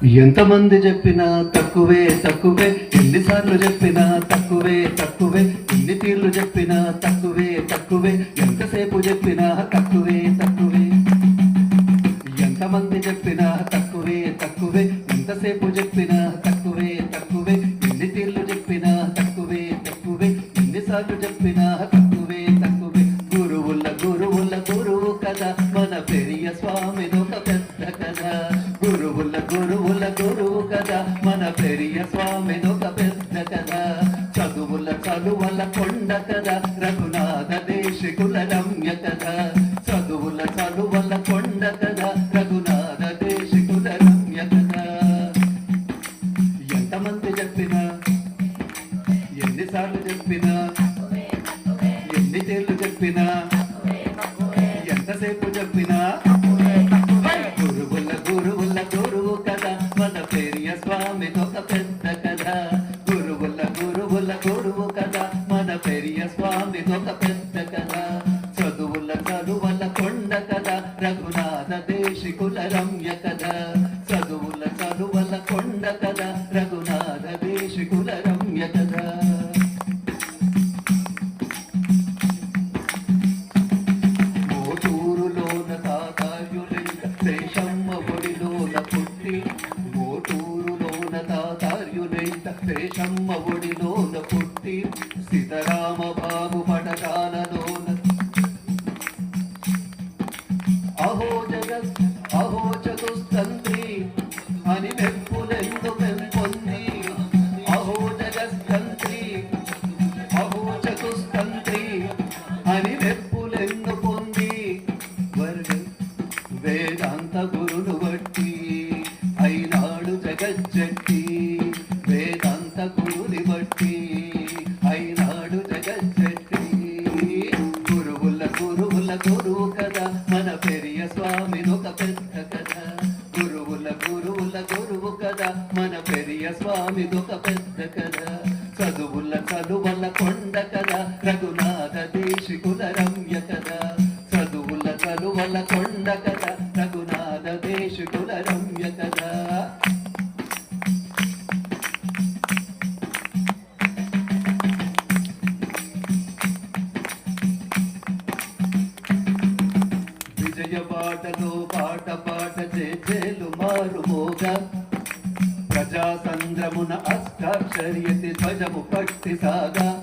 ఎంతమంది చెప్పినా తక్కువే తక్కువే, ఎన్నిసార్లు చెప్పినా తక్కువే తక్కువే, ఎన్ని తీర్లు చెప్పినా తక్కువే తక్కువే, ఎంతసేపు చెప్పినా తక్కువే తక్కువే. ఎంతమంది చెప్పినా తక్కువే తక్కువే, ఎంతసేపు చెప్పినా తక్కువే తక్కువే, ఎన్ని తీర్లు చెప్పినా తక్కువే తక్కువే, ఎన్నిసార్లు చెప్పినా తక్కువే తక్కువే. గురువుల గురువుల గురువు కదా మన పెరియ స్వామిదొక పెద్ద కదా. గురువుల గురువుల గురువు కదా మన పెరియ స్వామిదొక పెద్ద కదా. చదువుల చదువుల కొండ కదా రఘునాథ దేశికుల రమ్య కదా. చదువుల చదువుల కొండ కదా రఘునాథ దేశికుల రమ్య కదా. ఎంతమంది చెప్పినా ఎన్నిసార్లు చెప్పినా ఎన్ని తీర్లు చెప్పినా ఎంతసేపు చెప్పినా గురువుల గురువుల గురువు కదా మన పెరియ స్వామిదొక పెద్ద కదా. గురువుల గురువుల గురువు కదా మన పెరియ స్వామిదొక పెద్ద కదా. చదువుల చదువుల కొండ కదా రఘునాథ దేశికుల రమ్య కదా. చదువుల చదువుల కొండ కదా రఘునాథ దేశికుల రమ్య కదా. మోటూరులోన తాతార్యులెంక శేషమ్మ ఒడిలోన పుట్టి. మోటూరులోన తాతార్యులెంక శేషమ్మ ఒడిలోన పుట్టి. సీతారామ బాబు పటకాలలోన అహో జగత్ అహో చతుస్తంత్రి అని మెప్పులెందు పెంపొంది. అహో జగస్తంత్రి అహో చతుస్తంత్రి అని మెప్పులెందు పొంది. వేదాంత గురును బట్టి అయినాడు జగజ్జట్టి. వేదాంత గురుని బట్టి అయినాడు జగజ్జట్టి. గురువుల గురువుల గురువు కదా మన పెరియ స్వామిదొక పెద్ద కదా. గురువుల గురువుల గురువు కదా మన పెరియ స్వామిదొక పెద్ద కదా. చదువుల చదువుల కొండ కదా రఘునాథ దేశికుల రమ్య కదా. చదువుల చదువుల కొండ కదా రఘునాథ దేశికుల రమ్య కదా. విజయవాడలో పాట పాట చేలు మారుమోగా. ప్రజాసంద్రమున అష్టాక్షర్యతి ధ్వజము పట్టి సాగా.